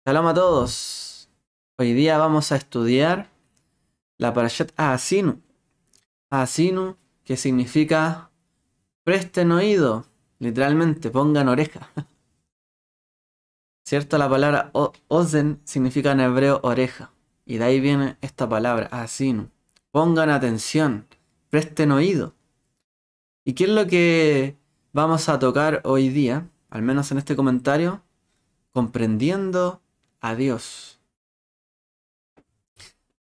Shalom a todos. Hoy día vamos a estudiar la Parashat Haazinu. Haazinu, que significa presten oído, literalmente, pongan oreja. ¿Cierto? La palabra ozen significa en hebreo oreja. Y de ahí viene esta palabra, Haazinu. Pongan atención, presten oído. ¿Y qué es lo que vamos a tocar hoy día? Al menos en este comentario, comprendiendo a Dios.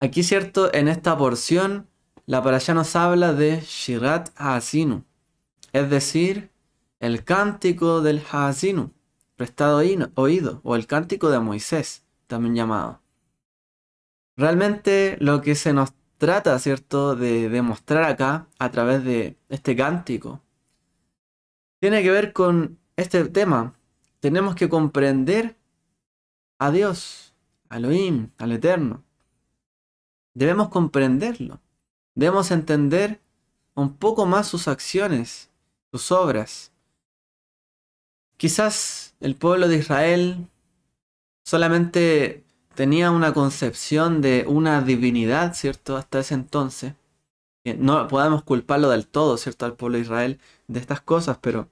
Aquí, cierto, en esta porción, la parashá nos habla de Shirat Haazinu, es decir, el cántico del Haazinu, prestado oído, o el cántico de Moisés, también llamado. Realmente lo que se nos trata, cierto, de demostrar acá, a través de este cántico, tiene que ver con este tema. Tenemos que comprender a Dios, a Elohim, al Eterno. Debemos comprenderlo. Debemos entender un poco más sus acciones, sus obras. Quizás el pueblo de Israel solamente tenía una concepción de una divinidad, ¿cierto? Hasta ese entonces. No podemos culparlo del todo, ¿cierto? Al pueblo de Israel de estas cosas, pero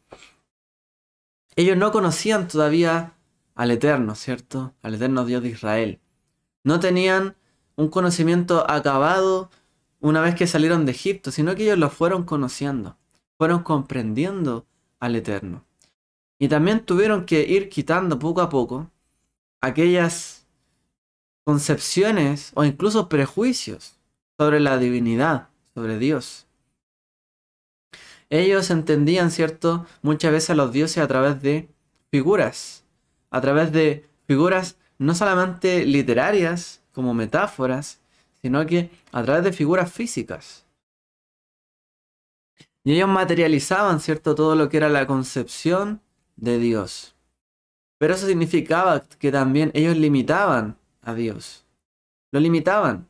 ellos no conocían todavía al Eterno, ¿cierto? Al Eterno Dios de Israel. No tenían un conocimiento acabado una vez que salieron de Egipto, sino que ellos lo fueron conociendo, fueron comprendiendo al Eterno. Y también tuvieron que ir quitando poco a poco aquellas concepciones o incluso prejuicios sobre la divinidad, sobre Dios. Ellos entendían, ¿cierto?, muchas veces a los dioses a través de figuras no solamente literarias, como metáforas, sino que a través de figuras físicas. Y ellos materializaban, ¿cierto?, todo lo que era la concepción de Dios. Pero eso significaba que también ellos limitaban a Dios. Lo limitaban.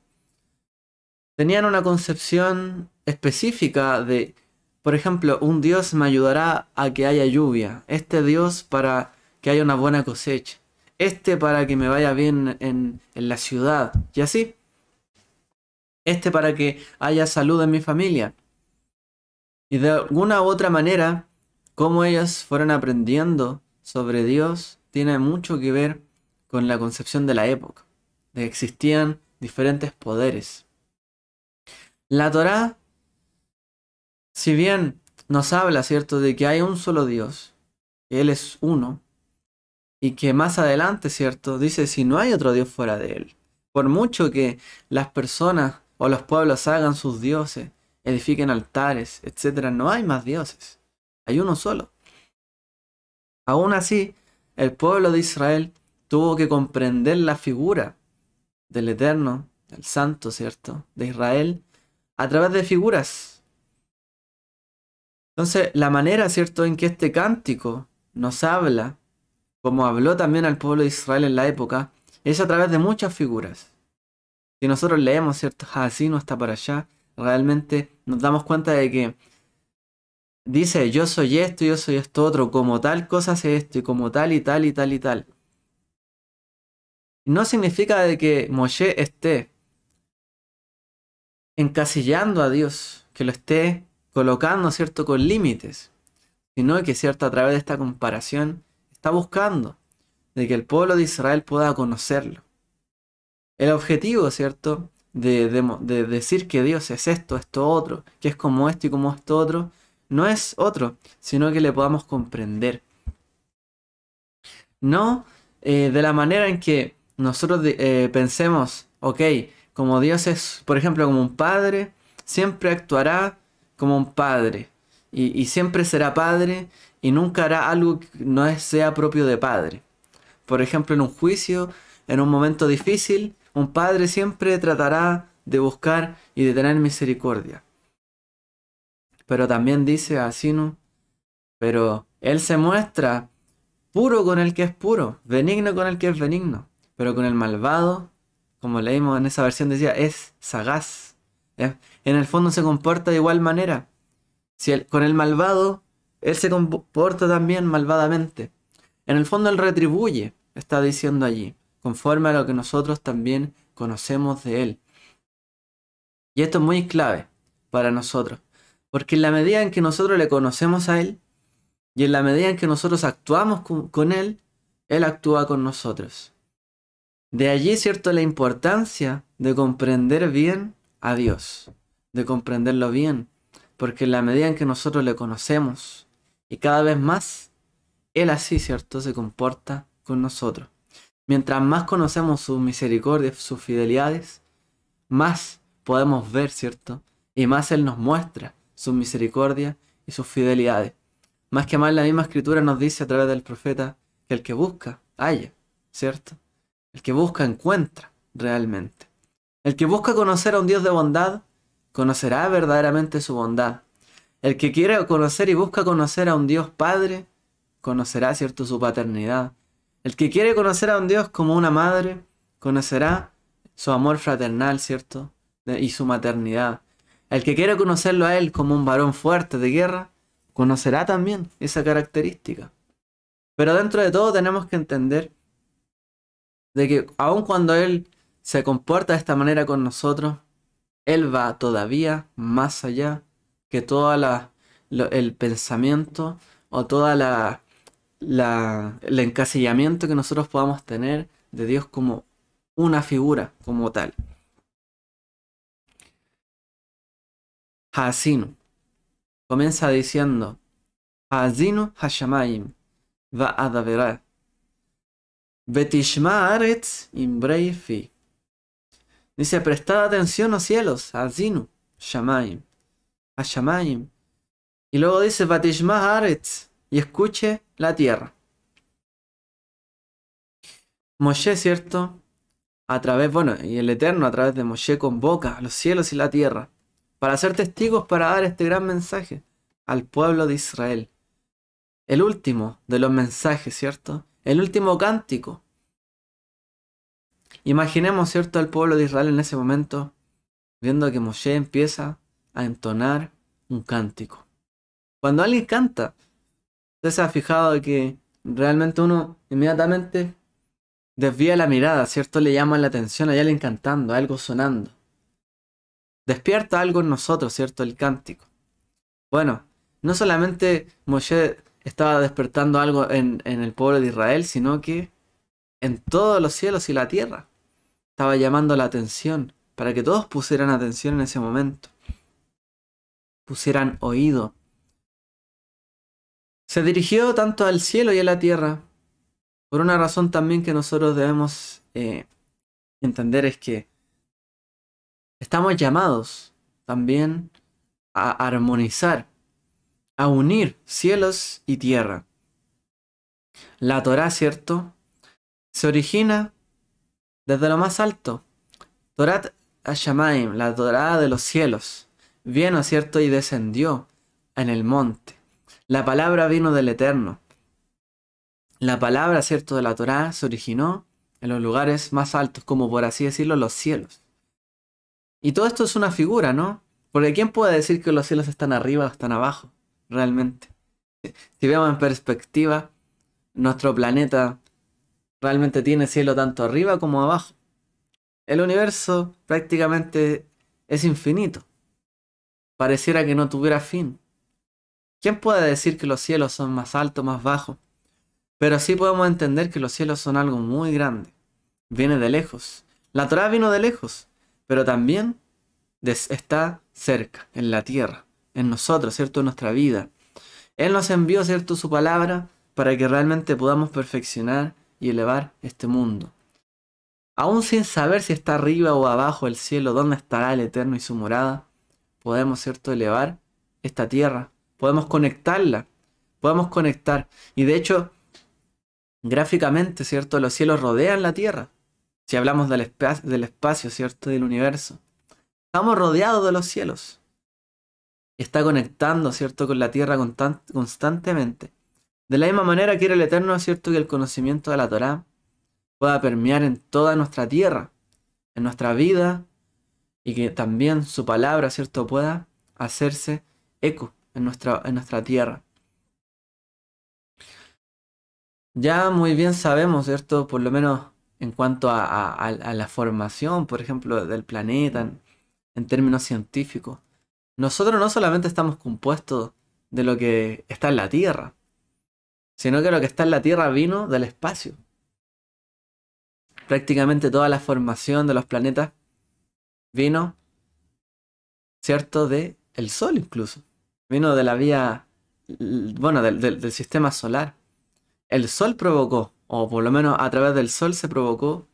Tenían una concepción específica de, por ejemplo, un Dios me ayudará a que haya lluvia. Este Dios para que haya una buena cosecha. Este para que me vaya bien en la ciudad. Y así. Este para que haya salud en mi familia. Y de alguna u otra manera, cómo ellos fueron aprendiendo sobre Dios, tiene mucho que ver con la concepción de la época. De que existían diferentes poderes. La Torá, si bien nos habla, ¿cierto?, de que hay un solo Dios, que Él es uno, y que más adelante, ¿cierto?, dice si no hay otro Dios fuera de Él. Por mucho que las personas o los pueblos hagan sus dioses, edifiquen altares, etc., no hay más dioses. Hay uno solo. Aún así, el pueblo de Israel tuvo que comprender la figura del Eterno, del Santo, ¿cierto?, de Israel, a través de figuras. Entonces, la manera, ¿cierto?, en que este cántico nos habla, como habló también al pueblo de Israel en la época, es a través de muchas figuras. Si nosotros leemos, ¿cierto?, Haazinu hasta para allá, realmente nos damos cuenta de que dice, yo soy esto otro, como tal cosa hace esto, y como tal y tal y tal y tal. No significa de que Moshe esté encasillando a Dios, que lo esté colocando, ¿cierto?, con límites, sino que, ¿cierto?, a través de esta comparación está buscando de que el pueblo de Israel pueda conocerlo. El objetivo, ¿cierto?, de decir que Dios es esto otro, que es como esto y como esto otro, no es otro, sino que le podamos comprender. No de la manera en que nosotros pensemos, ok, como Dios es, por ejemplo, como un padre, siempre actuará como un padre. Y siempre será padre y nunca hará algo que no sea propio de padre. Por ejemplo, en un juicio, en un momento difícil, un padre siempre tratará de buscar y de tener misericordia. Pero también dice Haazinu, pero él se muestra puro con el que es puro, benigno con el que es benigno, pero con el malvado, como leímos en esa versión decía, es sagaz. En el fondo se comporta de igual manera. Si con el malvado, él se comporta también malvadamente. En el fondo él retribuye, está diciendo allí. conforme a lo que nosotros también conocemos de Él. Y esto es muy clave para nosotros, porque en la medida en que nosotros le conocemos a Él, y en la medida en que nosotros actuamos con Él, Él actúa con nosotros. De allí, cierto, la importancia de comprender bien a Dios, de comprenderlo bien, porque en la medida en que nosotros le conocemos, y cada vez más, Él así, cierto, se comporta con nosotros. Mientras más conocemos sus misericordias, sus fidelidades, más podemos ver, cierto, y más Él nos muestra sus misericordias y sus fidelidades. Más que más la misma escritura nos dice a través del profeta que el que busca, halla, ¿cierto? El que busca, encuentra realmente. El que busca conocer a un Dios de bondad, conocerá verdaderamente su bondad. El que quiere conocer y busca conocer a un Dios Padre, conocerá, ¿cierto?, su paternidad. El que quiere conocer a un Dios como una madre, conocerá su amor fraternal, ¿cierto?, y su maternidad. El que quiere conocerlo a Él como un varón fuerte de guerra, conocerá también esa característica. Pero dentro de todo tenemos que entender de que aun cuando Él se comporta de esta manera con nosotros, Él va todavía más allá que todo el pensamiento o toda el encasillamiento que nosotros podamos tener de Dios como una figura, como tal. Haasinu comienza diciendo Haazinu Hashamayim Va'adaverah Betishma Aretz Imbrei Fi. Dice, prestad atención, oh cielos, Haazinu Shamayim Hashamayim. Y luego dice Batishma Aretz, y escuche la tierra. Moshe, ¿cierto? A través, bueno, y el Eterno a través de Moshe convoca a los cielos y la tierra para ser testigos, para dar este gran mensaje al pueblo de Israel. El último de los mensajes, ¿cierto? El último cántico. Imaginemos, ¿cierto?, al pueblo de Israel en ese momento, viendo que Moshe empieza a entonar un cántico. Cuando alguien canta, usted se ha fijado que realmente uno inmediatamente desvía la mirada, ¿cierto? Le llama la atención, hay alguien cantando, algo sonando. Despierta algo en nosotros, ¿cierto? El cántico. Bueno, no solamente Moshe estaba despertando algo en el pueblo de Israel, sino que en todos los cielos y la tierra estaba llamando la atención para que todos pusieran atención en ese momento. Pusieran oído. Se dirigió tanto al cielo y a la tierra por una razón también que nosotros debemos entender, es que estamos llamados también a armonizar, a unir cielos y tierra. La Torá, ¿cierto?, se origina desde lo más alto. Torat Hashamayim, la Torá de los cielos, vino, ¿cierto?, y descendió en el monte. La palabra vino del Eterno. La palabra, ¿cierto?, de la Torá se originó en los lugares más altos, como por así decirlo, los cielos. Y todo esto es una figura, ¿no? Porque ¿quién puede decir que los cielos están arriba o están abajo? Realmente. Si vemos en perspectiva, nuestro planeta realmente tiene cielo tanto arriba como abajo. El universo prácticamente es infinito. Pareciera que no tuviera fin. ¿Quién puede decir que los cielos son más altos, más bajos? Pero sí podemos entender que los cielos son algo muy grande. Viene de lejos. La Torá vino de lejos, pero también está cerca, en la tierra, en nosotros, ¿cierto?, en nuestra vida. Él nos envió, ¿cierto?, su palabra para que realmente podamos perfeccionar y elevar este mundo. Aún sin saber si está arriba o abajo el cielo, dónde estará el Eterno y su morada, podemos, ¿cierto?, elevar esta tierra. Podemos conectarla. Podemos conectar. Y de hecho, gráficamente, ¿cierto?, los cielos rodean la tierra. Si hablamos del espacio, ¿cierto?, del universo. Estamos rodeados de los cielos. Está conectando, ¿cierto?, con la tierra constantemente. De la misma manera quiere el Eterno, ¿cierto?, que el conocimiento de la Torá pueda permear en toda nuestra tierra, en nuestra vida, y que también su palabra, ¿cierto?, pueda hacerse eco en nuestra tierra. Ya muy bien sabemos, ¿cierto?, por lo menos en cuanto a la formación, por ejemplo, del planeta en términos científicos. Nosotros no solamente estamos compuestos de lo que está en la Tierra, sino que lo que está en la Tierra vino del espacio. Prácticamente toda la formación de los planetas vino, ¿cierto?, de el Sol incluso. Vino de la vía, bueno, del sistema solar. El Sol provocó, o por lo menos a través del Sol se provocó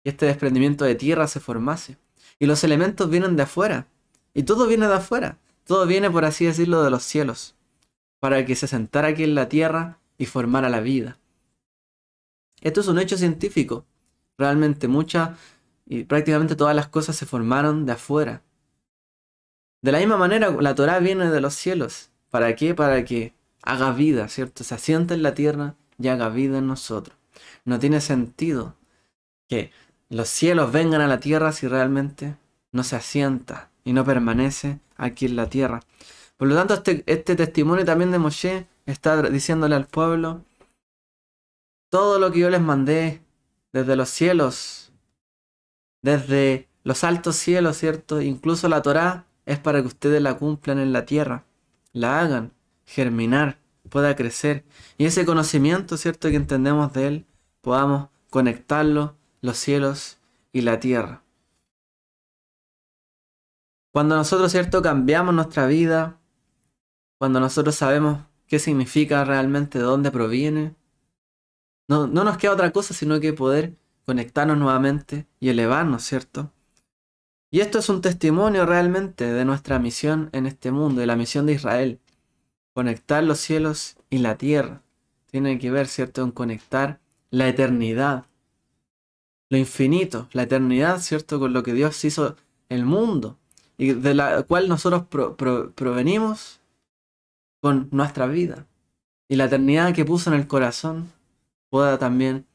que este desprendimiento de tierra se formase. Y los elementos vienen de afuera. Y todo viene de afuera. Todo viene, por así decirlo, de los cielos. Para que se sentara aquí en la tierra y formara la vida. Esto es un hecho científico. Realmente muchas y prácticamente todas las cosas se formaron de afuera. De la misma manera, la Torá viene de los cielos. ¿Para qué? Para que haga vida, ¿cierto? Se asienta en la tierra y haga vida en nosotros. No tiene sentido que los cielos vengan a la tierra si realmente no se asienta y no permanece aquí en la tierra. Por lo tanto, este testimonio también de Moshe está diciéndole al pueblo: todo lo que yo les mandé desde los cielos, desde los altos cielos, ¿cierto? Incluso la Torá es para que ustedes la cumplan en la tierra, la hagan germinar, pueda crecer. Y ese conocimiento, ¿cierto?, que entendemos de él, podamos conectarlo, los cielos y la tierra. Cuando nosotros, ¿cierto?, cambiamos nuestra vida, cuando nosotros sabemos qué significa realmente, de dónde proviene, no nos queda otra cosa sino que poder conectarnos nuevamente y elevarnos, ¿cierto? Y esto es un testimonio realmente de nuestra misión en este mundo, de la misión de Israel. Conectar los cielos y la tierra. Tiene que ver, ¿cierto?, en conectar la eternidad, lo infinito, la eternidad, ¿cierto?, con lo que Dios hizo el mundo y de la cual nosotros provenimos con nuestra vida. Y la eternidad que puso en el corazón pueda también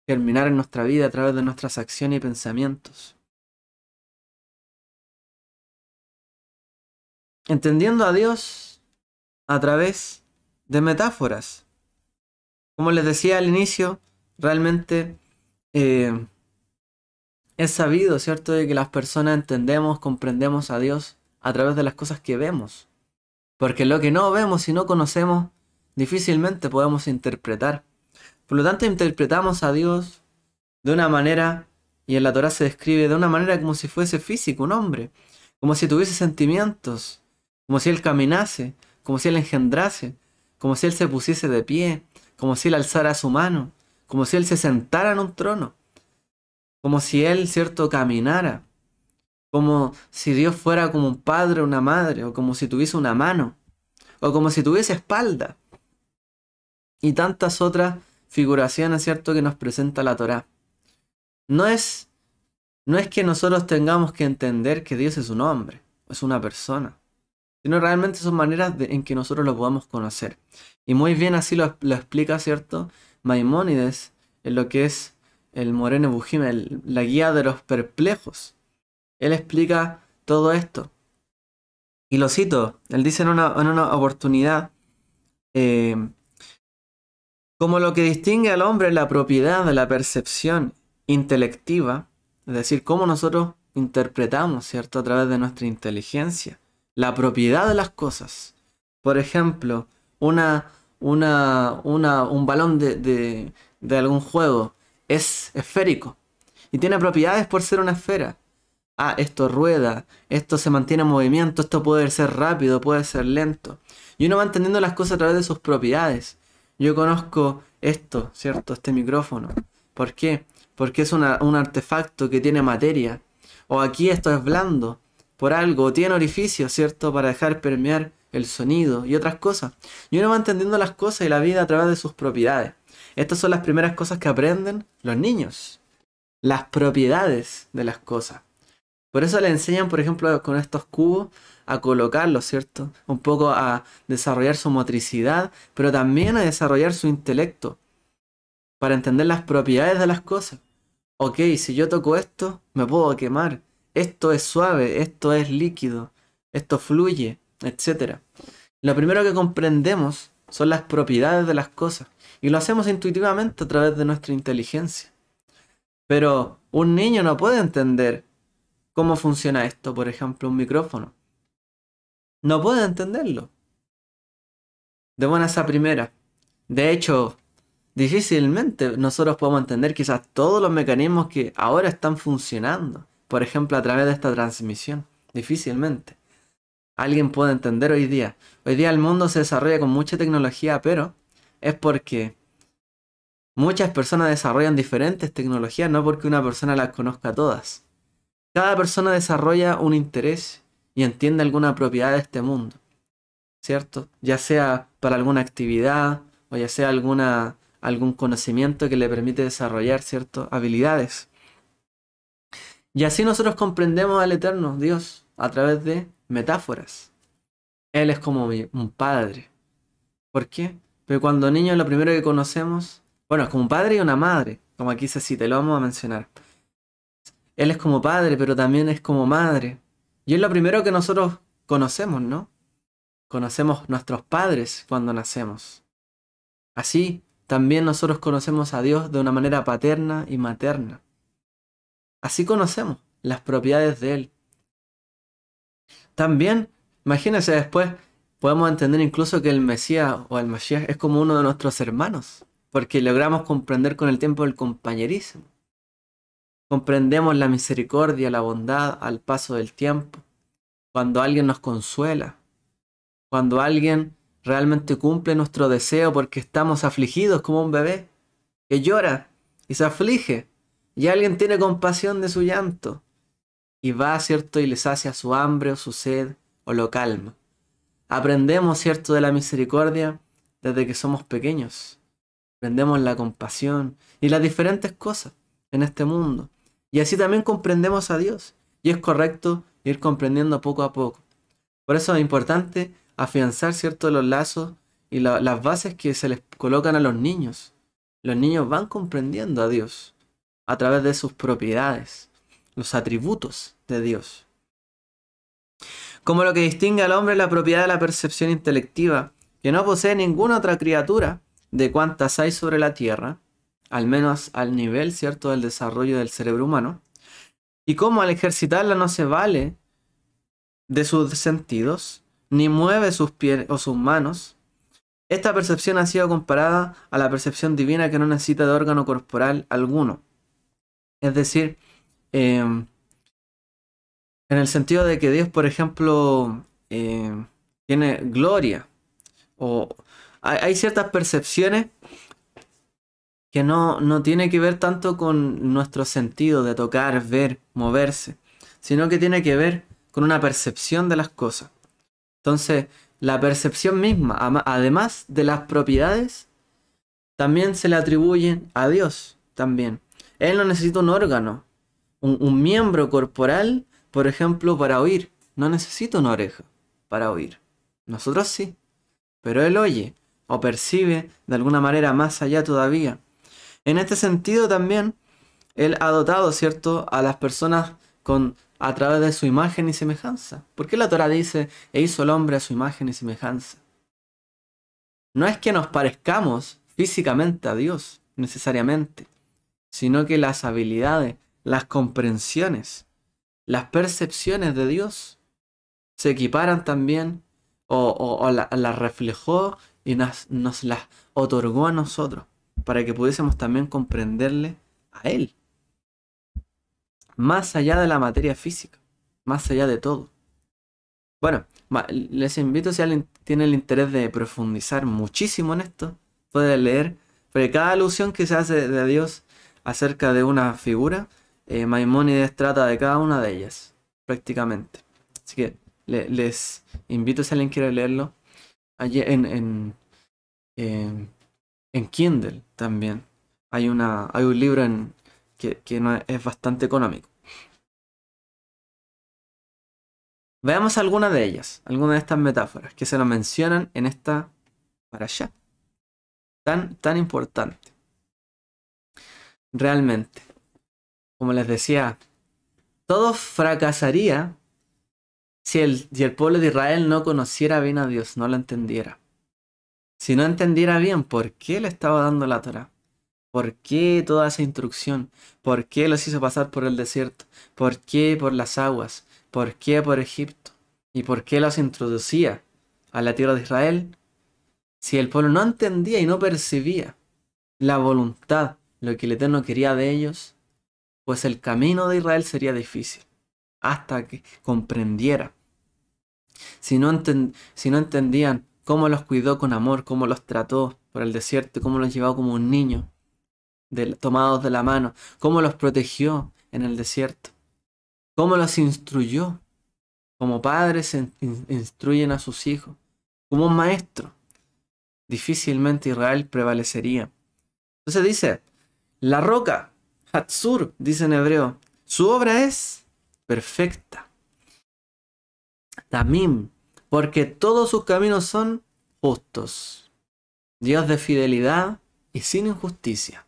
germinar en nuestra vida a través de nuestras acciones y pensamientos. Entendiendo a Dios a través de metáforas. Como les decía al inicio, realmente es sabido, ¿cierto?, de que las personas entendemos, comprendemos a Dios a través de las cosas que vemos. Porque lo que no vemos y no conocemos, difícilmente podemos interpretar. Por lo tanto, interpretamos a Dios de una manera, y en la Torá se describe de una manera como si fuese físico, un hombre. Como si tuviese sentimientos, como si Él caminase, como si Él engendrase, como si Él se pusiese de pie, como si Él alzara su mano, como si Él se sentara en un trono, como si Él, ¿cierto?, caminara, como si Dios fuera como un padre o una madre, o como si tuviese una mano, o como si tuviese espalda, y tantas otras figuraciones, ¿cierto?, que nos presenta la Torá. No es que nosotros tengamos que entender que Dios es un hombre, es una persona, sino realmente son maneras en que nosotros lo podamos conocer. Y muy bien así lo explica, ¿cierto?, Maimónides en lo que es el Morene Bujim, la guía de los perplejos. Él explica todo esto. Y lo cito, él dice en una oportunidad, como lo que distingue al hombre es la propiedad de la percepción intelectiva, es decir, cómo nosotros interpretamos, ¿cierto?, a través de nuestra inteligencia, la propiedad de las cosas. Por ejemplo, un balón de algún juego es esférico y tiene propiedades por ser una esfera. Ah, esto rueda, esto se mantiene en movimiento, esto puede ser rápido, puede ser lento. Y uno va entendiendo las cosas a través de sus propiedades. Yo conozco esto, ¿cierto? Este micrófono. ¿Por qué? Porque es un artefacto que tiene materia. O aquí esto es blando, por algo, o tiene orificios, ¿cierto?, para dejar permear el sonido y otras cosas. Y uno va entendiendo las cosas y la vida a través de sus propiedades. Estas son las primeras cosas que aprenden los niños. Las propiedades de las cosas. Por eso le enseñan, por ejemplo, con estos cubos, a colocarlos, ¿cierto? Un poco a desarrollar su motricidad, pero también a desarrollar su intelecto, para entender las propiedades de las cosas. Ok, si yo toco esto, me puedo quemar. Esto es suave, esto es líquido, esto fluye, etc. Lo primero que comprendemos son las propiedades de las cosas, y lo hacemos intuitivamente a través de nuestra inteligencia. Pero un niño no puede entender cómo funciona esto, por ejemplo, un micrófono. No puede entenderlo. De buenas a primera. De hecho, difícilmente nosotros podemos entender quizás todos los mecanismos que ahora están funcionando. Por ejemplo, a través de esta transmisión. Difícilmente. Alguien puede entender hoy día. Hoy día el mundo se desarrolla con mucha tecnología, pero es porque muchas personas desarrollan diferentes tecnologías, no porque una persona las conozca todas. Cada persona desarrolla un interés y entiende alguna propiedad de este mundo, ¿cierto? Ya sea para alguna actividad o ya sea algún conocimiento que le permite desarrollar ciertas habilidades. Y así nosotros comprendemos al Eterno Dios a través de metáforas. Él es como un padre. ¿Por qué? Porque cuando niños lo primero que conocemos, bueno, es como un padre y una madre, como aquí se cita, lo vamos a mencionar. Él es como padre, pero también es como madre. Y es lo primero que nosotros conocemos, ¿no? Conocemos nuestros padres cuando nacemos. Así, también nosotros conocemos a Dios de una manera paterna y materna. Así conocemos las propiedades de Él. También, imagínense después, podemos entender incluso que el Mesías o el Mashiach es como uno de nuestros hermanos, porque logramos comprender con el tiempo el compañerismo. Comprendemos la misericordia, la bondad al paso del tiempo, cuando alguien nos consuela, cuando alguien realmente cumple nuestro deseo porque estamos afligidos como un bebé que llora y se aflige, y alguien tiene compasión de su llanto y va, ¿cierto? Y le sacia su hambre o su sed o lo calma. Aprendemos, ¿cierto?, de la misericordia desde que somos pequeños. Aprendemos la compasión y las diferentes cosas en este mundo. Y así también comprendemos a Dios. Y es correcto ir comprendiendo poco a poco. Por eso es importante afianzar, ¿cierto?, los lazos y las bases que se les colocan a los niños. Los niños van comprendiendo a Dios a través de sus propiedades, los atributos de Dios. Como lo que distingue al hombre la propiedad de la percepción intelectiva, que no posee ninguna otra criatura de cuantas hay sobre la tierra, al menos al nivel, ¿cierto?, del desarrollo del cerebro humano, y cómo al ejercitarla no se vale de sus sentidos, ni mueve sus pies o sus manos. Esta percepción ha sido comparada a la percepción divina que no necesita de órgano corporal alguno. Es decir, en el sentido de que Dios, por ejemplo, tiene gloria, o hay ciertas percepciones que no tiene que ver tanto con nuestro sentido de tocar, ver, moverse, sino que tiene que ver con una percepción de las cosas. Entonces, la percepción misma, además de las propiedades, también se le atribuyen a Dios también. Él no necesita un órgano, un miembro corporal, por ejemplo, para oír. No necesita una oreja para oír. Nosotros sí, pero Él oye o percibe de alguna manera más allá todavía. En este sentido también, Él ha dotado, ¿cierto?, a las personas a través de su imagen y semejanza. ¿Por qué la Torah dice, e hizo el hombre a su imagen y semejanza? No es que nos parezcamos físicamente a Dios, necesariamente, sino que las habilidades, las comprensiones, las percepciones de Dios se equiparan también o las reflejó y nos las otorgó a nosotros para que pudiésemos también comprenderle a Él. Más allá de la materia física, más allá de todo. Bueno, les invito, si alguien tiene el interés de profundizar muchísimo en esto, puede leer, porque cada alusión que se hace de Dios acerca de una figura, Maimónides trata de cada una de ellas, prácticamente. Así que les invito, si alguien quiere leerlo, allí en Kindle también. Hay un libro que no es bastante económico. Veamos algunas de ellas, algunas de estas metáforas que se nos mencionan en esta parashá tan importante. Realmente, como les decía, todo fracasaría si el pueblo de Israel no conociera bien a Dios, no lo entendiera. Si no entendiera bien por qué le estaba dando la Torá, ¿Por qué toda esa instrucción? ¿Por qué los hizo pasar por el desierto? ¿Por qué por las aguas? ¿Por qué por Egipto? ¿Y por qué los introducía a la tierra de Israel? Si el pueblo no entendía y no percibía la voluntad, lo que el Eterno quería de ellos, pues el camino de Israel sería difícil, hasta que comprendiera. Si no entendían cómo los cuidó con amor, cómo los trató por el desierto, cómo los llevó como un niño, tomados de la mano, cómo los protegió en el desierto, cómo los instruyó, como padres instruyen a sus hijos, como un maestro, difícilmente Israel prevalecería. Entonces dice, la roca, Hatzur, dice en hebreo, su obra es perfecta. Tamim, porque todos sus caminos son justos. Dios de fidelidad y sin injusticia.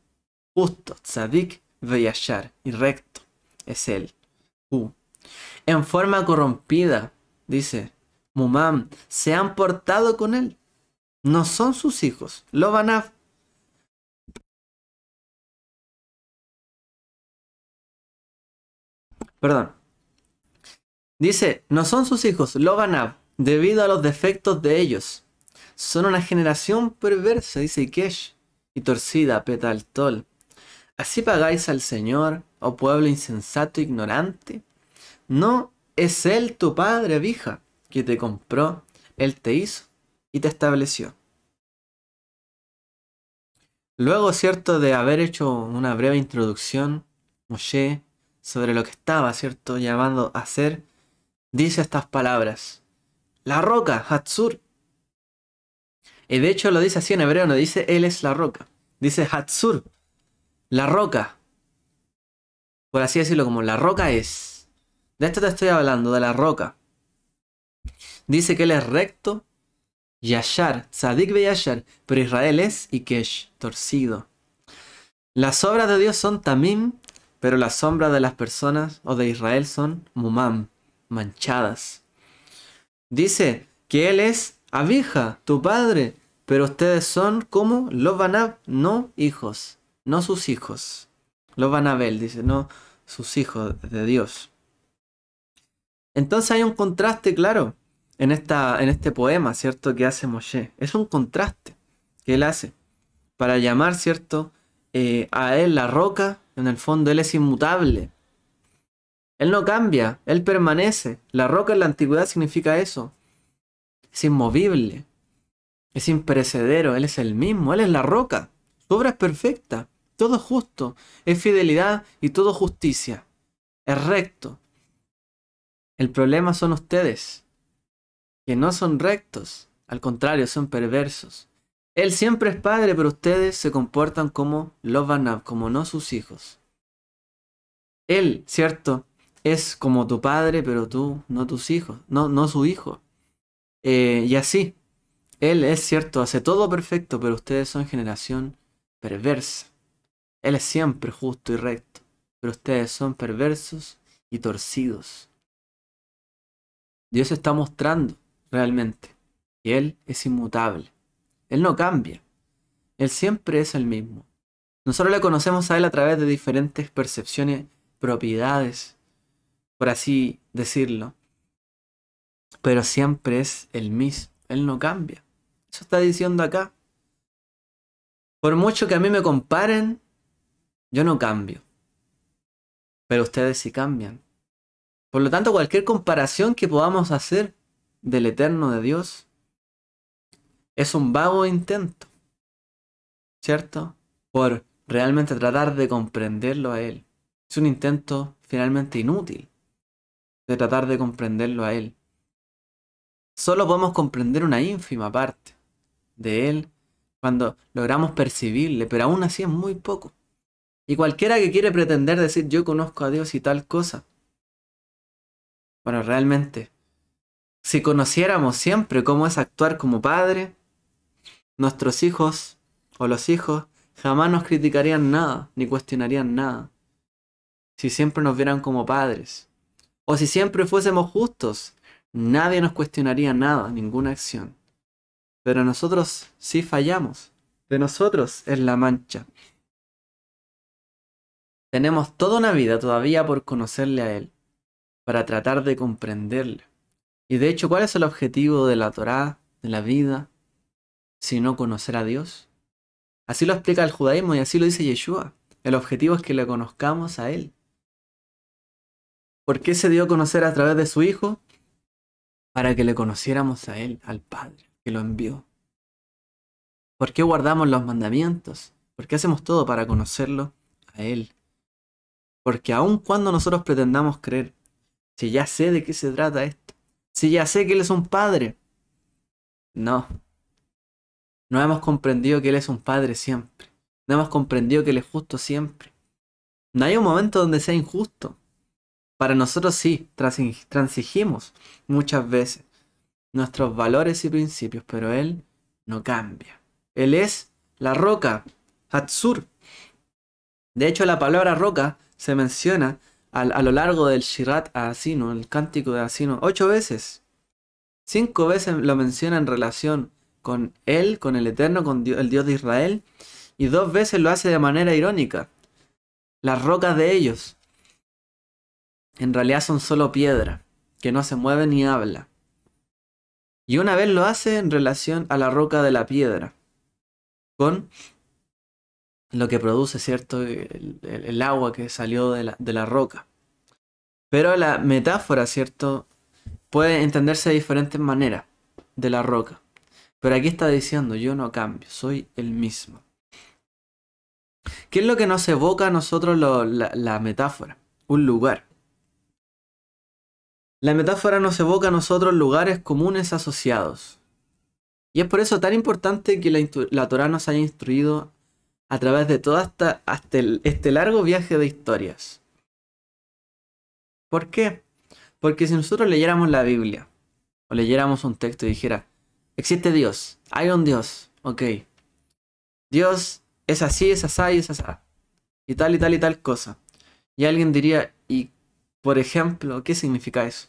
Justo, tzadik, veyashar, y recto es él. En forma corrompida, dice, Mumam, se han portado con él. No son sus hijos. Lo van a... Perdón. Dice, no son sus hijos, lo van a, debido a los defectos de ellos. Son una generación perversa, dice Ikesh, y torcida, Petaltol. ¿Así pagáis al Señor, oh pueblo insensato e ignorante? ¿No es Él tu padre, vieja, que te compró, Él te hizo y te estableció? Luego, cierto, de haber hecho una breve introducción, Moshe, sobre lo que estaba, cierto, llamando a ser, dice estas palabras. La roca, Hatzur. Y de hecho lo dice así en hebreo, no dice Él es la roca. Dice Hatzur, la roca. Por así decirlo, como la roca es. De esto te estoy hablando, de la roca. Dice que Él es recto, Yashar, Tzadik ve Yashar, pero Israel es Ikesh, torcido. Las obras de Dios son Tamim, pero las sombras de las personas o de Israel son Mumam, manchadas. Dice que Él es Abija, tu padre, pero ustedes son como los Banab, no hijos, no sus hijos. Los Banabel, dice, no sus hijos de Dios. Entonces hay un contraste claro en este poema, ¿cierto? Que hace Moshe. Es un contraste que él hace para llamar, ¿cierto? A él la roca, en el fondo él es inmutable. Él no cambia, él permanece. La roca en la antigüedad significa eso. Es inmovible, es imperecedero, él es el mismo, él es la roca. Su obra es perfecta, todo es justo, es fidelidad y todo justicia. Es recto. El problema son ustedes, que no son rectos, al contrario, son perversos. Él siempre es padre, pero ustedes se comportan como los Banab, como no sus hijos. Él, ¿cierto? Es como tu padre, pero tú no tus hijos, no su hijo. Y así, Él es cierto, hace todo perfecto, pero ustedes son generación perversa. Él es siempre justo y recto, pero ustedes son perversos y torcidos. Dios está mostrando realmente que Él es inmutable. Él no cambia. Él siempre es el mismo. Nosotros le conocemos a Él a través de diferentes percepciones, propiedades, por así decirlo. Pero siempre es el mismo. Él no cambia. Eso está diciendo acá. Por mucho que a mí me comparen, yo no cambio. Pero ustedes sí cambian. Por lo tanto, cualquier comparación que podamos hacer del eterno de Dios es un vago intento, ¿cierto? Por realmente tratar de comprenderlo a Él. Es un intento finalmente inútil de tratar de comprenderlo a Él. Solo podemos comprender una ínfima parte de Él cuando logramos percibirle, pero aún así es muy poco. Y cualquiera que quiere pretender decir yo conozco a Dios y tal cosa, bueno, realmente, si conociéramos siempre cómo es actuar como padre, nuestros hijos o los hijos jamás nos criticarían nada, ni cuestionarían nada. Si siempre nos vieran como padres, o si siempre fuésemos justos, nadie nos cuestionaría nada, ninguna acción. Pero nosotros sí fallamos. De nosotros es la mancha. Tenemos toda una vida todavía por conocerle a Él, para tratar de comprenderle. Y de hecho, ¿cuál es el objetivo de la Torá, de la vida, si no conocer a Dios? Así lo explica el judaísmo y así lo dice Yeshua. El objetivo es que le conozcamos a Él. ¿Por qué se dio a conocer a través de su Hijo? Para que le conociéramos a Él, al Padre, que lo envió. ¿Por qué guardamos los mandamientos? ¿Por qué hacemos todo para conocerlo a Él? Porque aun cuando nosotros pretendamos creer, si ya sé de qué se trata esto, si ya sé que Él es un Padre, no hemos comprendido que Él es un Padre siempre. No hemos comprendido que Él es justo siempre. No hay un momento donde sea injusto. Para nosotros sí, transigimos muchas veces nuestros valores y principios, pero Él no cambia. Él es la roca, Hatzur. De hecho, la palabra roca se menciona a lo largo del Shirat Asino, el cántico de Asino, 8 veces. 5 veces lo menciona en relación con Él, con el Eterno, con Dios, el Dios de Israel, y 2 veces lo hace de manera irónica. Las rocas de ellos en realidad son solo piedra, que no se mueve ni habla. Y una vez lo hace en relación a la roca de la piedra, con lo que produce, ¿cierto? El agua que salió de la roca. Pero la metáfora, ¿cierto? Puede entenderse de diferentes maneras de la roca. Pero aquí está diciendo, yo no cambio, soy el mismo. ¿Qué es lo que nos evoca a nosotros la metáfora? Un lugar. La metáfora nos evoca a nosotros lugares comunes asociados. Y es por eso tan importante que la Torá nos haya instruido a través de todo este largo viaje de historias. ¿Por qué? Porque si nosotros leyéramos la Biblia, o leyéramos un texto y dijera, existe Dios, hay un Dios, ok. Dios es así, es así y es así. Y tal y tal y tal cosa. Y alguien diría, y por ejemplo, ¿qué significa eso?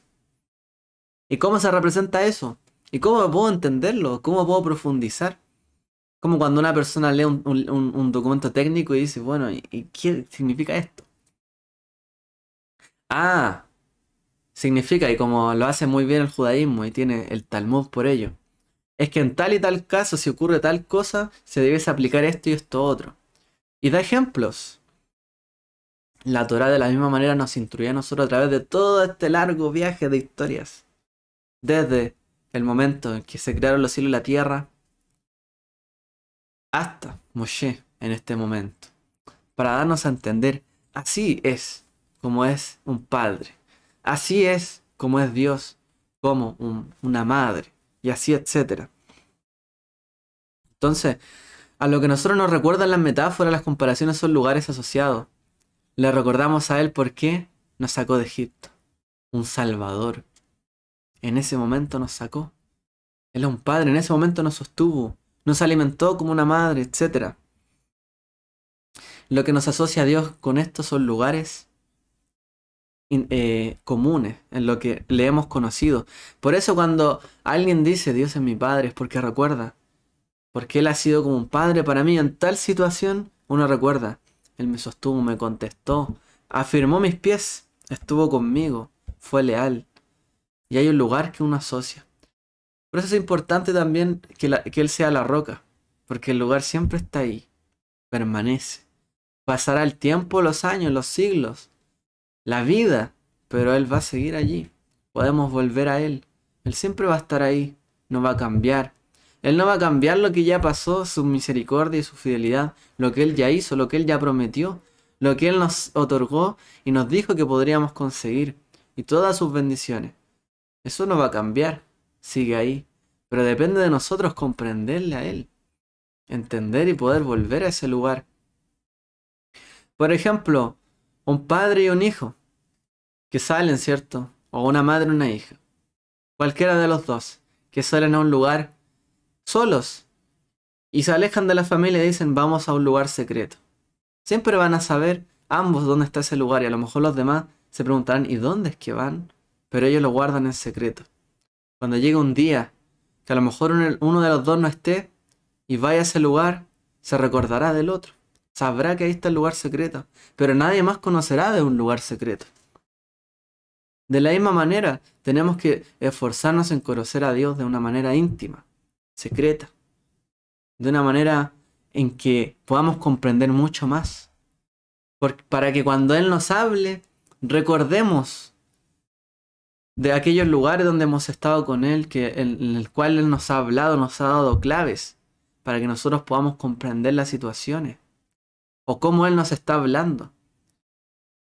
¿Y cómo se representa eso? ¿Y cómo puedo entenderlo? ¿Cómo puedo profundizar? Como cuando una persona lee un documento técnico y dice, bueno, ¿y qué significa esto? Ah, significa, y como lo hace muy bien el judaísmo y tiene el Talmud por ello, es que en tal y tal caso, si ocurre tal cosa, se debe aplicar esto y esto otro. Y da ejemplos. La Torá de la misma manera nos instruye a nosotros a través de todo este largo viaje de historias. Desde el momento en que se crearon los cielos y la tierra, hasta Moshe en este momento. Para darnos a entender, así es como es un padre. Así es como es Dios, como una madre. Y así, etcétera. Entonces, a lo que nosotros nos recuerdan las metáforas, las comparaciones son lugares asociados. Le recordamos a Él por qué nos sacó de Egipto. Un Salvador. En ese momento nos sacó. Él es un padre, en ese momento nos sostuvo. Nos alimentó como una madre, etc. Lo que nos asocia a Dios con esto son lugares comunes, en lo que le hemos conocido. Por eso cuando alguien dice Dios es mi padre, es porque recuerda. Porque Él ha sido como un padre para mí en tal situación, uno recuerda. Él me sostuvo, me contestó, afirmó mis pies, estuvo conmigo, fue leal. Y hay un lugar que uno asocia. Por eso es importante también que Él sea la roca, porque el lugar siempre está ahí, permanece. Pasará el tiempo, los años, los siglos, la vida, pero Él va a seguir allí. Podemos volver a Él. Él siempre va a estar ahí, no va a cambiar. Él no va a cambiar lo que ya pasó, su misericordia y su fidelidad, lo que Él ya hizo, lo que Él ya prometió, lo que Él nos otorgó y nos dijo que podríamos conseguir, y todas sus bendiciones. Eso no va a cambiar, sigue ahí, pero depende de nosotros comprenderle a Él, entender y poder volver a ese lugar. Por ejemplo, un padre y un hijo que salen, ¿cierto? O una madre y una hija, cualquiera de los dos, que salen a un lugar solos y se alejan de la familia y dicen vamos a un lugar secreto. Siempre van a saber ambos dónde está ese lugar y a lo mejor los demás se preguntarán ¿y dónde es que van? Pero ellos lo guardan en secreto. Cuando llegue un día que a lo mejor uno de los dos no esté y vaya a ese lugar, se recordará del otro. sabrá que ahí está el lugar secreto, pero nadie más conocerá de un lugar secreto. De la misma manera, tenemos que esforzarnos en conocer a Dios de una manera íntima, secreta, de una manera en que podamos comprender mucho más, para que cuando Él nos hable, recordemos de aquellos lugares donde hemos estado con Él, en el cual Él nos ha hablado, nos ha dado claves, para que nosotros podamos comprender las situaciones, o cómo Él nos está hablando.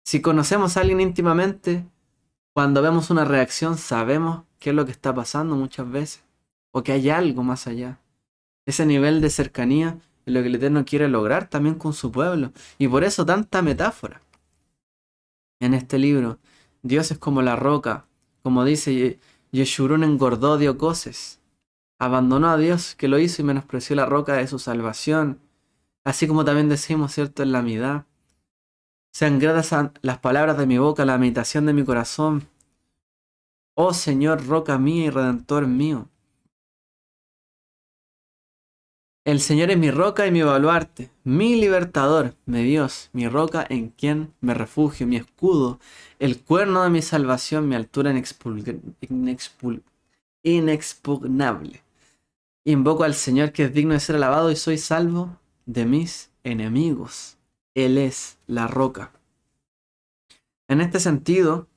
Si conocemos a alguien íntimamente, cuando vemos una reacción, sabemos qué es lo que está pasando muchas veces, o que hay algo más allá. Ese nivel de cercanía es lo que el Eterno quiere lograr también con su pueblo, y por eso tanta metáfora en este libro. Dios es como la roca, como dice Yeshurun engordó, dio coces. Abandonó a Dios que lo hizo y menospreció la roca de su salvación. Así como también decimos, ¿cierto?, en la Amidá. Sean gratas las palabras de mi boca, la meditación de mi corazón. Oh Señor, roca mía y redentor mío. El Señor es mi roca y mi baluarte, mi libertador, mi Dios, mi roca en quien me refugio, mi escudo, el cuerno de mi salvación, mi altura inexpugnable. Invoco al Señor que es digno de ser alabado y soy salvo de mis enemigos. Él es la roca. En este sentido,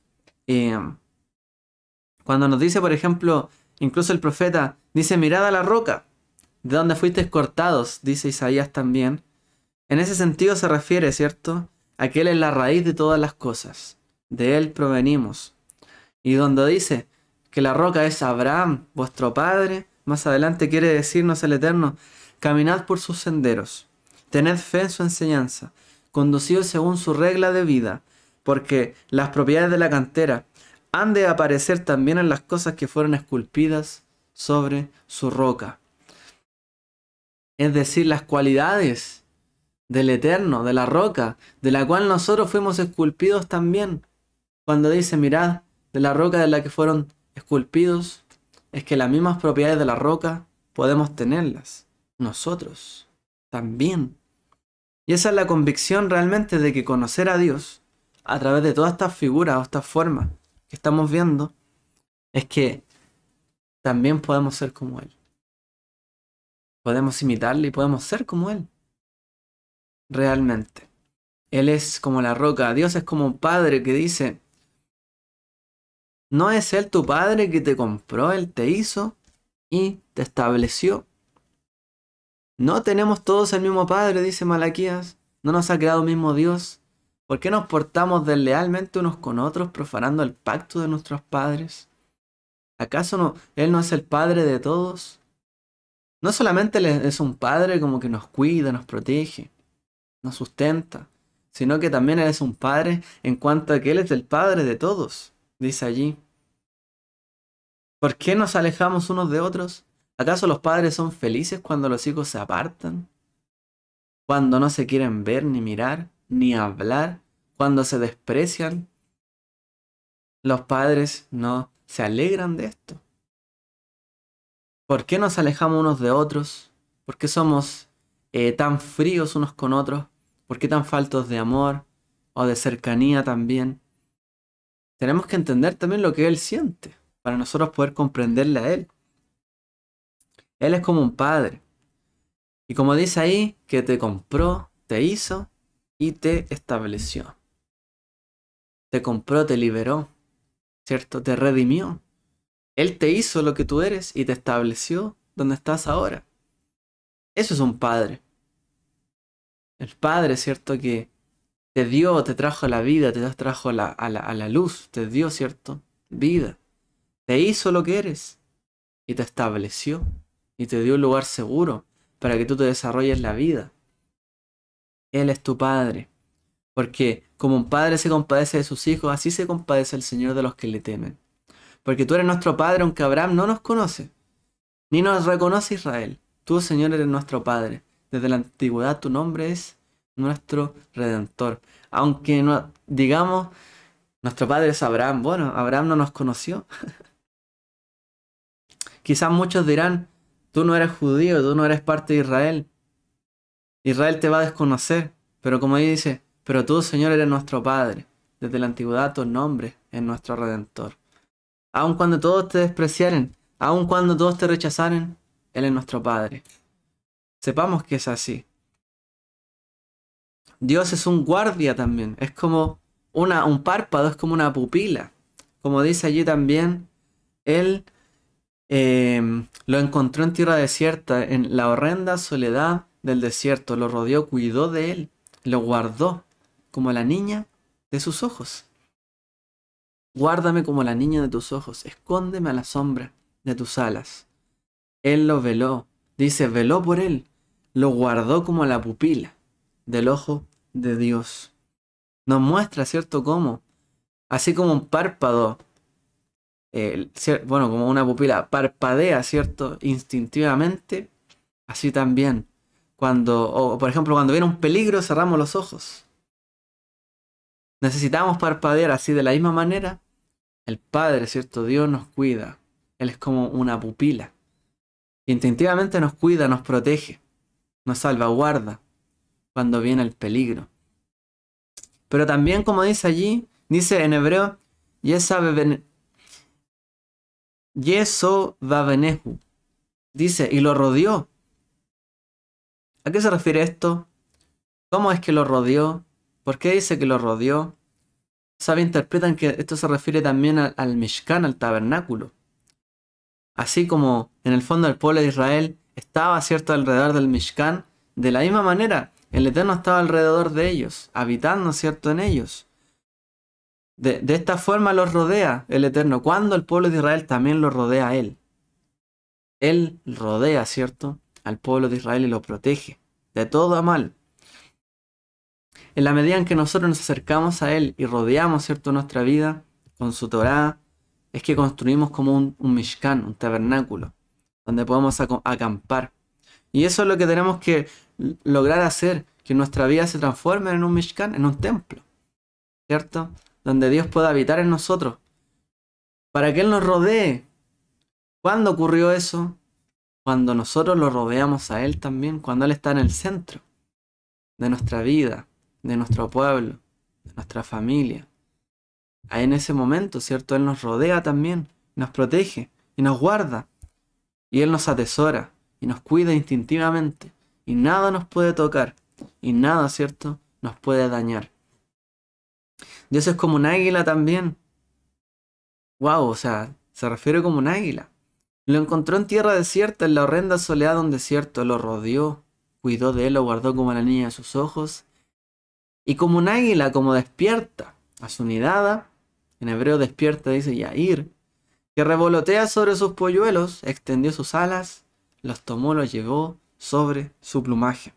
cuando nos dice, por ejemplo, incluso el profeta dice, mirad a la roca, de donde fuisteis cortados, dice Isaías también. En ese sentido se refiere, ¿cierto?, a que Él es la raíz de todas las cosas. De Él provenimos. Y donde dice que la roca es Abraham, vuestro padre, más adelante quiere decirnos el Eterno, caminad por sus senderos, tened fe en su enseñanza, conducidos según su regla de vida, porque las propiedades de la cantera han de aparecer también en las cosas que fueron esculpidas sobre su roca. Es decir, las cualidades del Eterno, de la roca, de la cual nosotros fuimos esculpidos también. Cuando dice, mirad, de la roca de la que fueron esculpidos, es que las mismas propiedades de la roca podemos tenerlas nosotros también. Y esa es la convicción realmente de que conocer a Dios a través de todas estas figuras o estas formas que estamos viendo, es que también podemos ser como Él. Podemos imitarle y podemos ser como Él. Realmente. Él es como la roca. Dios es como un padre que dice, ¿no es Él tu padre que te compró, Él te hizo y te estableció? ¿No tenemos todos el mismo padre?, dice Malaquías. ¿No nos ha creado el mismo Dios? ¿Por qué nos portamos deslealmente unos con otros, profanando el pacto de nuestros padres? ¿Acaso no, Él no es el padre de todos? No solamente Él es un padre como que nos cuida, nos protege, nos sustenta, sino que también Él es un padre en cuanto a que Él es el padre de todos, dice allí. ¿Por qué nos alejamos unos de otros? ¿Acaso los padres son felices cuando los hijos se apartan? Cuando no se quieren ver, ni mirar, ni hablar, cuando se desprecian. Los padres no se alegran de esto. ¿Por qué nos alejamos unos de otros? ¿Por qué somos tan fríos unos con otros? ¿Por qué tan faltos de amor o de cercanía también? Tenemos que entender también lo que Él siente para nosotros poder comprenderle a Él. Él es como un padre. Y como dice ahí, que te compró, te hizo y te estableció. Te compró, te liberó, ¿cierto? Te redimió. Él te hizo lo que tú eres y te estableció donde estás ahora. Eso es un padre. El padre, ¿cierto?, que te dio, te trajo la vida, te trajo a la luz, te dio, ¿cierto?, vida. Te hizo lo que eres y te estableció y te dio un lugar seguro para que tú te desarrolles la vida. Él es tu padre. Porque como un padre se compadece de sus hijos, así se compadece el Señor de los que le temen. Porque tú eres nuestro Padre, aunque Abraham no nos conoce, ni nos reconoce Israel. Tú, Señor, eres nuestro Padre. Desde la antigüedad tu nombre es nuestro Redentor. Aunque no, digamos, nuestro Padre es Abraham. Bueno, Abraham no nos conoció. Quizás muchos dirán, tú no eres judío, tú no eres parte de Israel. Israel te va a desconocer. Pero como ahí dice, pero tú, Señor, eres nuestro Padre. Desde la antigüedad tu nombre es nuestro Redentor. Aun cuando todos te despreciaren, aun cuando todos te rechazaren, Él es nuestro Padre. Sepamos que es así. Dios es un guardia también. Es como un párpado, es como una pupila. Como dice allí también, Él lo encontró en tierra desierta, en la horrenda soledad del desierto. Lo rodeó, cuidó de Él, lo guardó como la niña de sus ojos. Guárdame como la niña de tus ojos, escóndeme a la sombra de tus alas. Él lo veló, dice, veló por él, lo guardó como la pupila del ojo de Dios. Nos muestra, ¿cierto?, cómo, así como un párpado, bueno, como una pupila parpadea, ¿cierto?, instintivamente, así también, o por ejemplo, cuando viene un peligro, cerramos los ojos. Necesitamos parpadear así de la misma manera. El Padre, ¿cierto? Dios nos cuida. Él es como una pupila. Instintivamente nos cuida, nos protege, nos salvaguarda cuando viene el peligro. Pero también, como dice allí, dice en hebreo, Yesovabenehu. Dice, y lo rodeó. ¿A qué se refiere esto? ¿Cómo es que lo rodeó? ¿Por qué dice que lo rodeó? Sabios interpretan que esto se refiere también al Mishkan, al tabernáculo. Así como en el fondo el pueblo de Israel estaba, ¿cierto?, alrededor del Mishkan, de la misma manera el Eterno estaba alrededor de ellos, habitando, ¿cierto?, en ellos. De esta forma los rodea el Eterno, cuando el pueblo de Israel también lo rodea a Él. Él rodea, ¿cierto?, al pueblo de Israel y lo protege de todo mal. En la medida en que nosotros nos acercamos a Él y rodeamos, ¿cierto?, nuestra vida con su Torá, es que construimos como un Mishkan, un tabernáculo, donde podemos acampar. Y eso es lo que tenemos que lograr hacer, que nuestra vida se transforme en un Mishkan, en un templo, ¿cierto?, donde Dios pueda habitar en nosotros, para que Él nos rodee. ¿Cuándo ocurrió eso? Cuando nosotros lo rodeamos a Él también, cuando Él está en el centro de nuestra vida, de nuestro pueblo, de nuestra familia. En ese momento, ¿cierto?, Él nos rodea también, nos protege y nos guarda. Y Él nos atesora y nos cuida instintivamente. Y nada nos puede tocar. Y nada, ¿cierto?, nos puede dañar. Dios es como un águila también. Wow, o sea, se refiere como un águila. Lo encontró en tierra desierta, en la horrenda soledad de un desierto. Lo rodeó, cuidó de Él, lo guardó como la niña de sus ojos. Y como un águila, como despierta a su nidada, en hebreo despierta dice Yair, que revolotea sobre sus polluelos, extendió sus alas, los tomó, los llevó sobre su plumaje.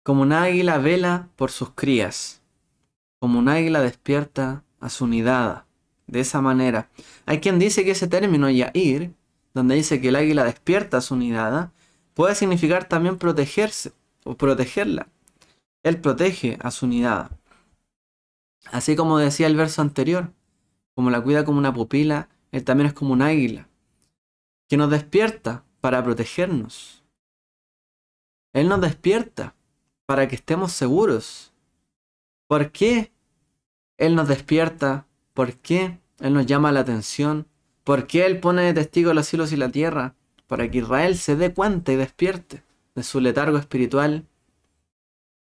Como un águila vela por sus crías, como un águila despierta a su nidada. De esa manera, hay quien dice que ese término Yair, donde dice que el águila despierta a su nidada, puede significar también protegerse o protegerla. Él protege a su nidada. Así como decía el verso anterior, como la cuida como una pupila, Él también es como un águila, que nos despierta para protegernos. Él nos despierta para que estemos seguros. ¿Por qué Él nos despierta? ¿Por qué Él nos llama la atención? ¿Por qué Él pone de testigo los cielos y la tierra? Para que Israel se dé cuenta y despierte de su letargo espiritual,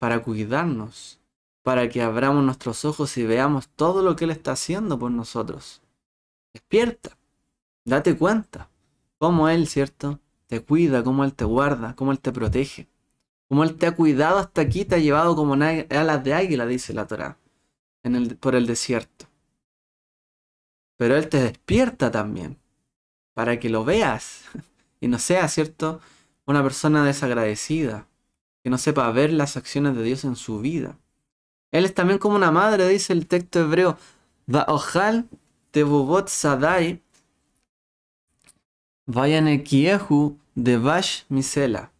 para cuidarnos, para que abramos nuestros ojos y veamos todo lo que Él está haciendo por nosotros. Despierta, date cuenta cómo Él, ¿cierto?, te cuida, cómo Él te guarda, cómo Él te protege, cómo Él te ha cuidado hasta aquí, te ha llevado como alas de águila, dice la Torá, por el desierto. Pero Él te despierta también, para que lo veas y no seas, ¿cierto?, una persona desagradecida, que no sepa ver las acciones de Dios en su vida. Él es también como una madre, dice el texto hebreo, Va'ojal tebubot sadai vayanekiehu de Bash Misela.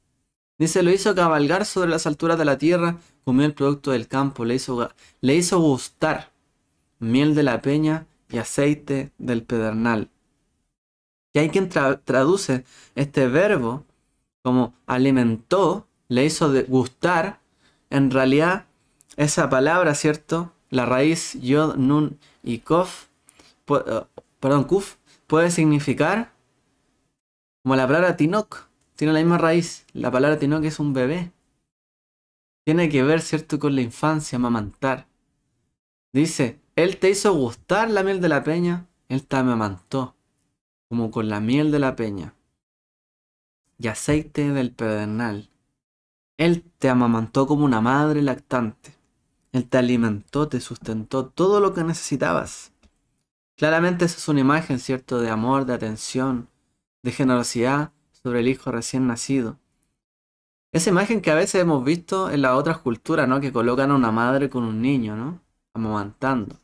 Dice, lo hizo cabalgar sobre las alturas de la tierra, comió el producto del campo, le hizo gustar miel de la peña y aceite del pedernal. Y hay quien traduce este verbo como alimentó, le hizo gustar, en realidad, esa palabra, ¿cierto? La raíz yod, nun y kof, kuf, puede significar como la palabra tinok. Tiene la misma raíz. La palabra tinok es un bebé. Tiene que ver, ¿cierto?, con la infancia, amamantar. Dice, Él te hizo gustar la miel de la peña, Él te amamantó, como con la miel de la peña y aceite del pedernal. Él te amamantó como una madre lactante. Él te alimentó, te sustentó todo lo que necesitabas. Claramente esa es una imagen, ¿cierto?, de amor, de atención, de generosidad sobre el hijo recién nacido. Esa imagen que a veces hemos visto en las otras culturas, ¿no? Que colocan a una madre con un niño, ¿no? Amamantando.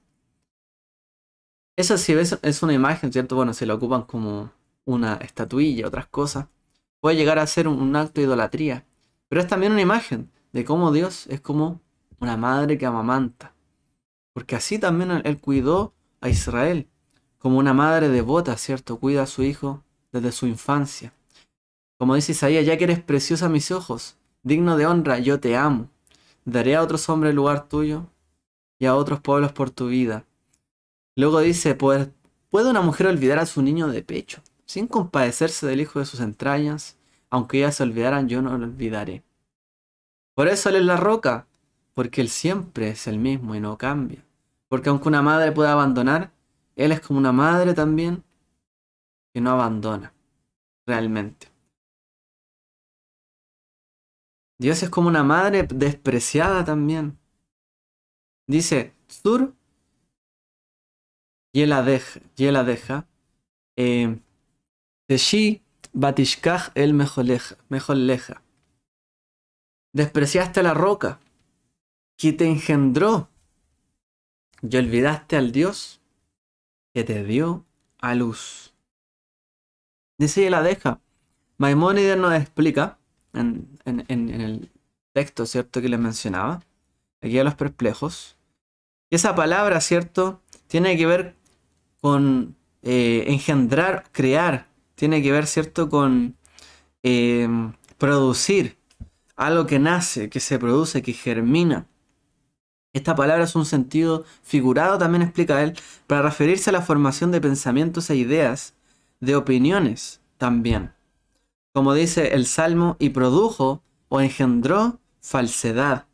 Eso sí es una imagen, ¿cierto? Bueno, se la ocupan como una estatuilla, otras cosas. Puede llegar a ser un acto de idolatría. Pero es también una imagen de cómo Dios es como una madre que amamanta. Porque así también él cuidó a Israel. Como una madre devota, ¿cierto? Cuida a su hijo desde su infancia. Como dice Isaías, ya que eres preciosa a mis ojos, digno de honra, yo te amo. Daré a otros hombres el lugar tuyo y a otros pueblos por tu vida. Luego dice, ¿puede una mujer olvidar a su niño de pecho, sin compadecerse del hijo de sus entrañas? Aunque ellas se olvidaran, yo no lo olvidaré. Por eso Él es la roca, porque Él siempre es el mismo y no cambia. Porque aunque una madre pueda abandonar, Él es como una madre también que no abandona, realmente. Dios es como una madre despreciada también. Dice, Sur y él la deja. Teshi batishkach el mejoleja. Despreciaste a la roca que te engendró y olvidaste al Dios que te dio a luz. Dice y la deja. Maimónides nos explica en el texto, ¿cierto?, que les mencionaba, aquí a los perplejos, que esa palabra, ¿cierto?, tiene que ver con engendrar, crear, tiene que ver, ¿cierto?, con producir, algo que nace, que se produce, que germina. Esta palabra es un sentido figurado, también explica él, para referirse a la formación de pensamientos e ideas, de opiniones también. Como dice el Salmo, y produjo o engendró falsedad.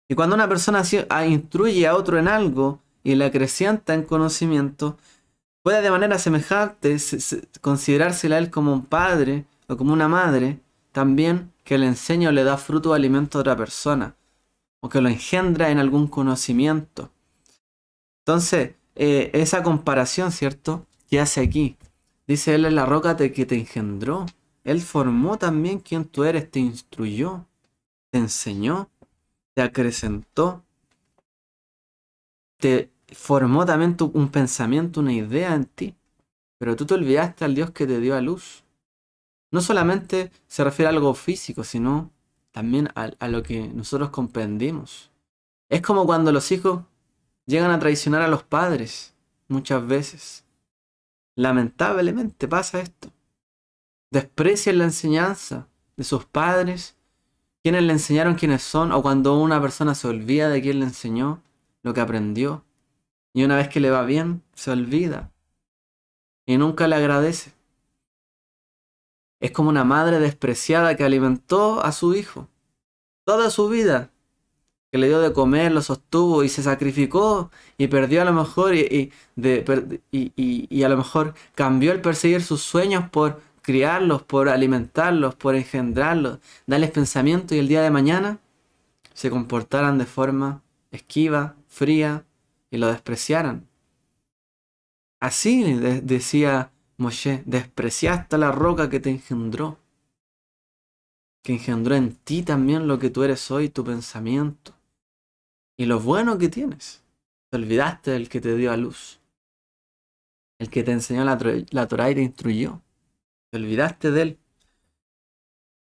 Y cuando una persona instruye a otro en algo y le acrecienta en conocimiento, puede de manera semejante considerársela a él como un padre o como una madre, también que le enseña o le da fruto o alimento a otra persona, o que lo engendra en algún conocimiento. Entonces, esa comparación, ¿cierto?, que hace aquí. Dice, Él es la roca que te engendró. Él formó también quien tú eres, te instruyó, te enseñó, te acrecentó, te formó también un pensamiento, una idea en ti. Pero tú te olvidaste al Dios que te dio a luz. No solamente se refiere a algo físico, sino también a lo que nosotros comprendimos. Es como cuando los hijos llegan a traicionar a los padres, muchas veces. Lamentablemente pasa esto. Desprecian la enseñanza de sus padres, quienes le enseñaron quiénes son, o cuando una persona se olvida de quién le enseñó, lo que aprendió, y una vez que le va bien, se olvida y nunca le agradece. Es como una madre despreciada que alimentó a su hijo toda su vida, que le dio de comer, lo sostuvo y se sacrificó y perdió a lo mejor y a lo mejor cambió el perseguir sus sueños por criarlos, por alimentarlos, por engendrarlos, darles pensamiento, y el día de mañana se comportaran de forma esquiva, fría, y lo despreciaran. Así decía Moshe, despreciaste a la roca que te engendró, que engendró en ti también lo que tú eres hoy, tu pensamiento y lo bueno que tienes. Te olvidaste del que te dio a luz, el que te enseñó la Torá y te instruyó. Te olvidaste de él.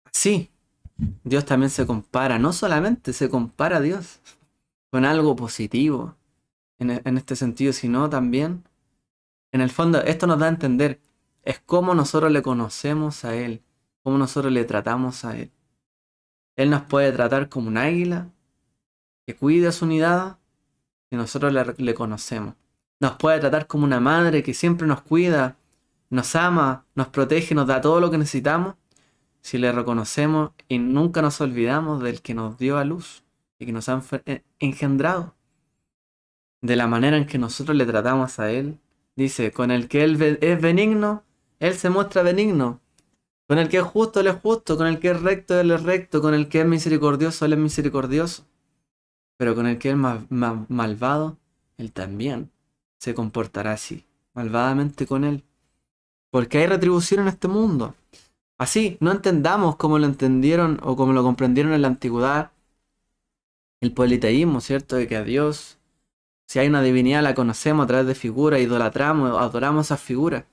Así, Dios también se compara, no solamente se compara a Dios con algo positivo en este sentido, sino también, en el fondo, esto nos da a entender, es cómo nosotros le conocemos a Él, cómo nosotros le tratamos a Él. Él nos puede tratar como un águila que cuida su nidada y nosotros le conocemos. Nos puede tratar como una madre que siempre nos cuida, nos ama, nos protege, nos da todo lo que necesitamos si le reconocemos y nunca nos olvidamos del que nos dio a luz y que nos ha engendrado. De la manera en que nosotros le tratamos a Él, dice, con el que Él es benigno, Él se muestra benigno. Con el que es justo, Él es justo. Con el que es recto, Él es recto. Con el que es misericordioso, Él es misericordioso. Pero con el que es malvado, Él también se comportará así, malvadamente con Él. Porque hay retribución en este mundo. Así, no entendamos como lo entendieron o como lo comprendieron en la antigüedad el politeísmo, ¿cierto? De que a Dios, si hay una divinidad, la conocemos a través de figuras, idolatramos, adoramos esas figuras.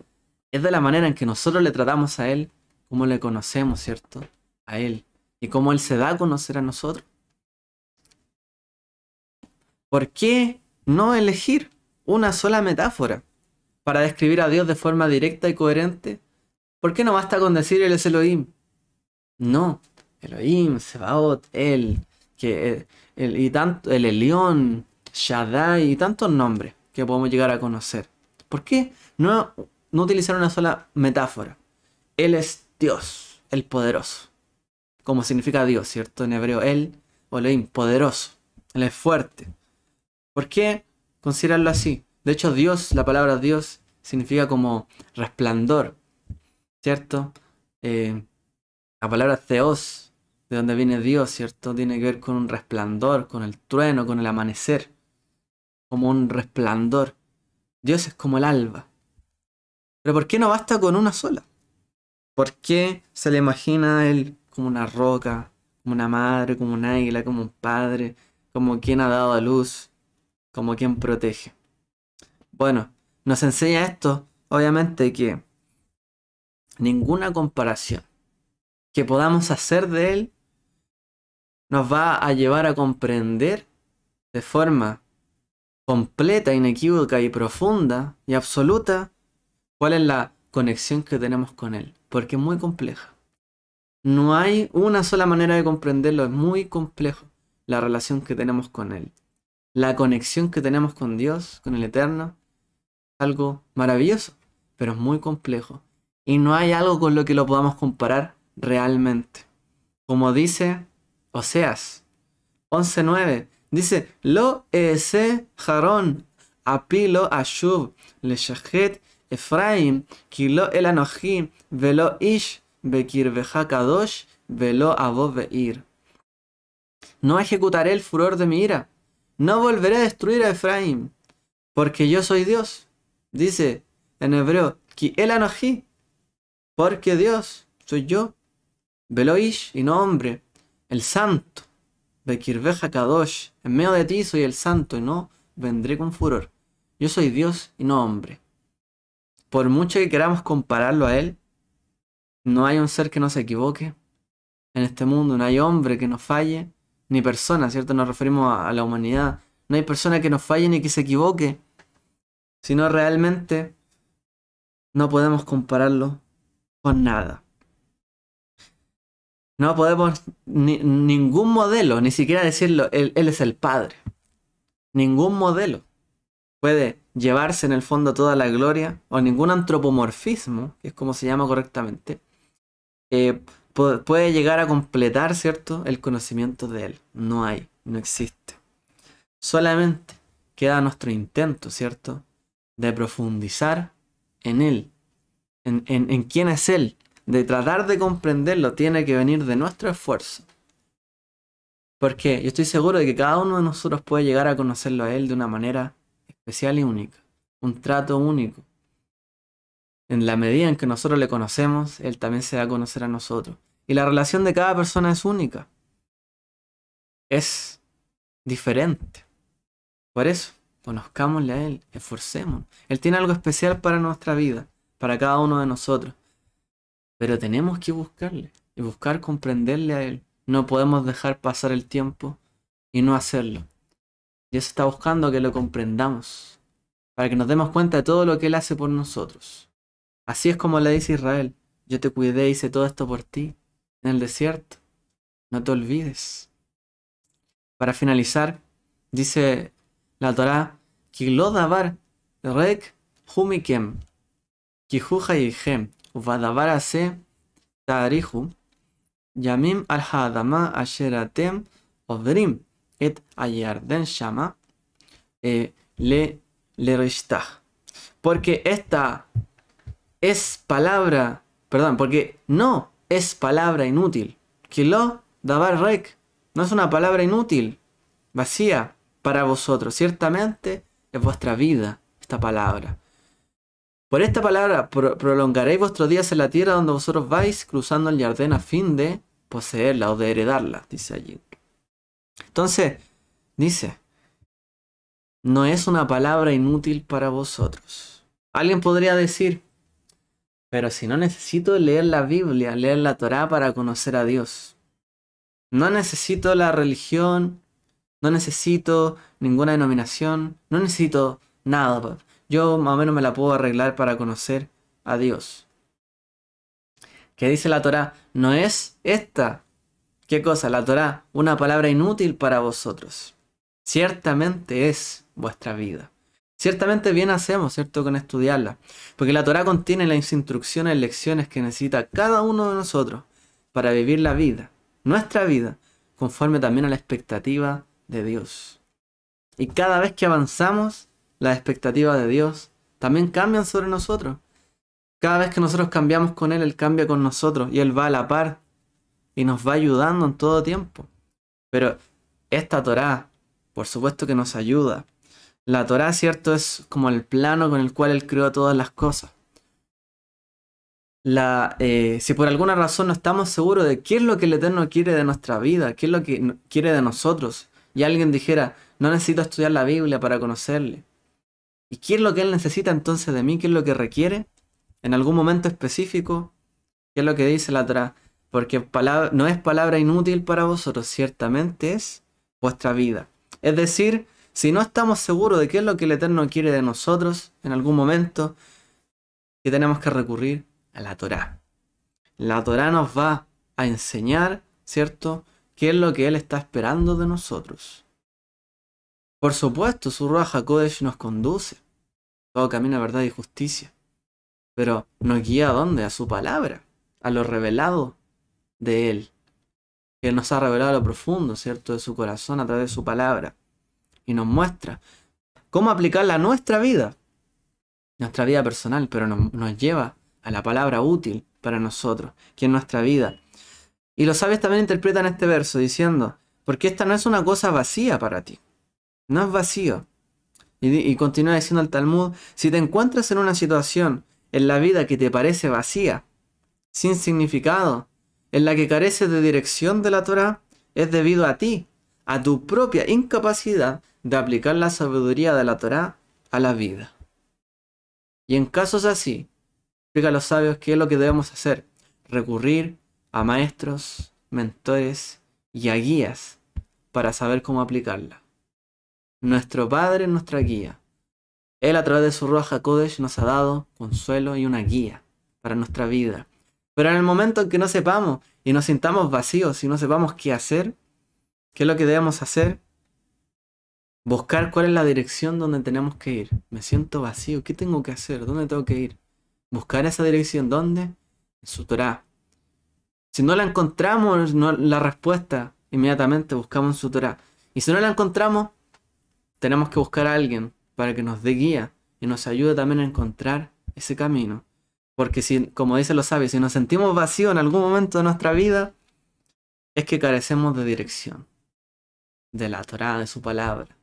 Es de la manera en que nosotros le tratamos a Él, como le conocemos, ¿cierto? A Él. Y cómo Él se da a conocer a nosotros. ¿Por qué no elegir una sola metáfora para describir a Dios de forma directa y coherente? ¿Por qué no basta con decir Él es Elohim? No, Elohim, Sebaot, Él, y tanto, el Elión, Shaddai y tantos nombres que podemos llegar a conocer. ¿Por qué no utilizar una sola metáfora? Él es Dios, el poderoso, como significa Dios, ¿cierto? En hebreo, Él, o Elohim, poderoso, Él es fuerte. ¿Por qué considerarlo así? De hecho, Dios, la palabra Dios, significa como resplandor, ¿cierto? La palabra Theos, de donde viene Dios, ¿cierto? Tiene que ver con un resplandor, con el trueno, con el amanecer, como un resplandor. Dios es como el alba. Pero ¿por qué no basta con una sola? ¿Por qué se le imagina a Él como una roca, como una madre, como un águila, como un padre, como quien ha dado a luz, como quien protege? Bueno, nos enseña esto, obviamente, que ninguna comparación que podamos hacer de Él nos va a llevar a comprender de forma completa, inequívoca y profunda y absoluta cuál es la conexión que tenemos con Él, porque es muy compleja. No hay una sola manera de comprenderlo, es muy complejo la relación que tenemos con Él. La conexión que tenemos con Dios, con el Eterno, es algo maravilloso, pero es muy complejo. Y no hay algo con lo que lo podamos comparar realmente. Como dice Oseas 11:9, dice, Lo ese Jarón, apilo ashub, le shahet Efraim, kilo el anoji, velo ish, bekirveja kadosh, velo abo beir. No ejecutaré el furor de mi ira, no volveré a destruir a Efraim, porque yo soy Dios. Dice en hebreo, ki el anoji, porque Dios soy yo. Velo ish, y no hombre, el santo. Bekirveja kadosh, en medio de ti soy el santo y no vendré con furor. Yo soy Dios y no hombre. Por mucho que queramos compararlo a Él, no hay un ser que no se equivoque en este mundo, no hay hombre que nos falle, ni persona, ¿cierto? Nos referimos a la humanidad. No hay persona que nos falle ni que se equivoque, sino realmente no podemos compararlo con nada. No podemos ningún modelo, ni siquiera decirlo, él es el Padre. Ningún modelo puede llevarse en el fondo toda la gloria, o ningún antropomorfismo, que es como se llama correctamente, puede llegar a completar, ¿cierto?, el conocimiento de Él. No hay, no existe. Solamente queda nuestro intento, ¿cierto?, de profundizar en Él, en quién es Él, de tratar de comprenderlo, tiene que venir de nuestro esfuerzo. Porque yo estoy seguro de que cada uno de nosotros puede llegar a conocerlo a Él de una manera especial y única, un trato único. En la medida en que nosotros le conocemos, Él también se da a conocer a nosotros. Y la relación de cada persona es única. Es diferente. Por eso, conozcámosle a Él, esforcémonos. Él tiene algo especial para nuestra vida, para cada uno de nosotros. Pero tenemos que buscarle y buscar comprenderle a Él. No podemos dejar pasar el tiempo y no hacerlo. Dios está buscando que lo comprendamos, para que nos demos cuenta de todo lo que Él hace por nosotros. Así es como le dice Israel, yo te cuidé y hice todo esto por ti en el desierto. No te olvides. Para finalizar, dice la Torá, Ki lo davar rek humikem, ki hu hayichem, uvadavar ase ta'arihu, yamim al ha'adama asher atem ovrim et ayarden shama le rishtah. Porque esta es palabra, perdón, porque no es palabra inútil. Kilo davar rek no es una palabra inútil, vacía para vosotros. Ciertamente es vuestra vida esta palabra. Por esta palabra prolongaréis vuestros días en la tierra donde vosotros vais cruzando el Jardín a fin de poseerla o de heredarla, dice allí. Entonces, dice, no es una palabra inútil para vosotros. Alguien podría decir, pero si no necesito leer la Biblia, leer la Torá para conocer a Dios. No necesito la religión, no necesito ninguna denominación, no necesito nada. Yo más o menos me la puedo arreglar para conocer a Dios. ¿Qué dice la Torá? No es esta. ¿Qué cosa? La Torá, una palabra inútil para vosotros. Ciertamente es vuestra vida. Ciertamente bien hacemos, ¿cierto?, con estudiarla. Porque la Torá contiene las instrucciones y lecciones que necesita cada uno de nosotros para vivir la vida, nuestra vida, conforme también a la expectativa de Dios. Y cada vez que avanzamos, las expectativas de Dios también cambian sobre nosotros. Cada vez que nosotros cambiamos con Él, Él cambia con nosotros y Él va a la par y nos va ayudando en todo tiempo. Pero esta Torá, por supuesto que nos ayuda. La Torá, cierto, es como el plano con el cual Él creó todas las cosas. Si por alguna razón no estamos seguros de qué es lo que el Eterno quiere de nuestra vida, qué es lo que quiere de nosotros, y alguien dijera, no necesito estudiar la Biblia para conocerle. ¿Y qué es lo que Él necesita entonces de mí? ¿Qué es lo que requiere? En algún momento específico, ¿qué es lo que dice la Torá? Porque no es palabra inútil para vosotros, ciertamente es vuestra vida. Es decir, si no estamos seguros de qué es lo que el Eterno quiere de nosotros en algún momento, ¿qué tenemos que recurrir? A la Torá. La Torá nos va a enseñar, ¿cierto?, qué es lo que Él está esperando de nosotros. Por supuesto, su Ruach HaKodesh nos conduce. Todo camino, verdad y justicia. Pero nos guía ¿a dónde? A su palabra, a lo revelado de Él. Él nos ha revelado lo profundo, ¿cierto?, de su corazón a través de su palabra. Y nos muestra cómo aplicarla a nuestra vida personal, pero nos lleva a la palabra útil para nosotros, que es nuestra vida. Y los sabios también interpretan este verso diciendo, porque esta no es una cosa vacía para ti. No es vacío. Y continúa diciendo el Talmud, si te encuentras en una situación en la vida que te parece vacía, sin significado, en la que careces de dirección de la Torá, es debido a ti, a tu propia incapacidad de aplicar la sabiduría de la Torá a la vida. Y en casos así, explica a los sabios qué es lo que debemos hacer. Recurrir a maestros, mentores y a guías para saber cómo aplicarla. Nuestro Padre es nuestra guía. Él a través de su Ruach HaKodesh nos ha dado consuelo y una guía para nuestra vida. Pero en el momento en que no sepamos y nos sintamos vacíos y no sepamos qué hacer, ¿qué es lo que debemos hacer? Buscar cuál es la dirección donde tenemos que ir. Me siento vacío, ¿qué tengo que hacer? ¿Dónde tengo que ir? Buscar esa dirección, ¿dónde? En su Torá. Si no la encontramos, la respuesta, inmediatamente buscamos en su Torá. Y si no la encontramos, tenemos que buscar a alguien para que nos dé guía y nos ayude también a encontrar ese camino. Porque si, como dicen los sabios, si nos sentimos vacíos en algún momento de nuestra vida, es que carecemos de dirección, de la Torá, de su palabra.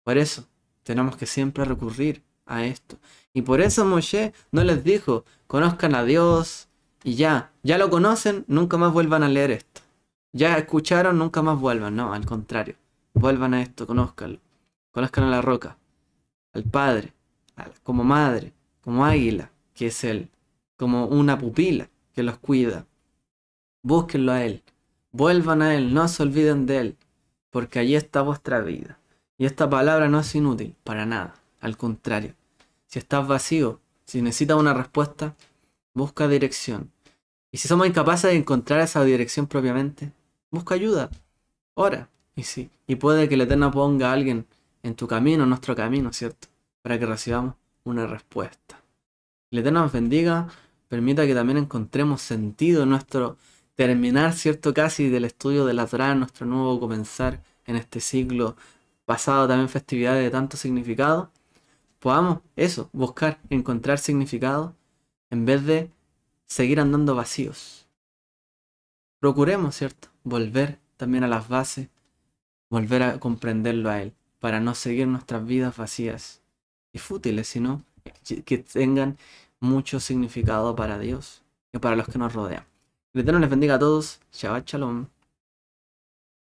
Por eso tenemos que siempre recurrir a esto. Y por eso Moshe no les dijo, conozcan a Dios y ya lo conocen, nunca más vuelvan a leer esto. Ya escucharon, nunca más vuelvan. No, al contrario, vuelvan a esto, conózcanlo. Conozcan a la roca, al Padre, como madre, como águila, que es Él, como una pupila que los cuida. Búsquenlo a Él, vuelvan a Él, no se olviden de Él, porque allí está vuestra vida. Y esta palabra no es inútil, para nada, al contrario. Si estás vacío, si necesitas una respuesta, busca dirección. Y si somos incapaces de encontrar esa dirección propiamente, busca ayuda, ora. Y sí, y puede que el Eterno ponga a alguien en tu camino, en nuestro camino, ¿cierto? Para que recibamos una respuesta. El Eterno nos bendiga, permita que también encontremos sentido en nuestro terminar, ¿cierto? Casi del estudio de la Torá, nuestro nuevo comenzar en este ciclo, pasado también festividades de tanto significado. Podamos eso, buscar, encontrar significado en vez de seguir andando vacíos. Procuremos, ¿cierto? Volver también a las bases, volver a comprenderlo a Él, para no seguir nuestras vidas vacías y fútiles, sino que tengan mucho significado para Dios y para los que nos rodean. Que el Eterno les bendiga a todos. Shabbat Shalom.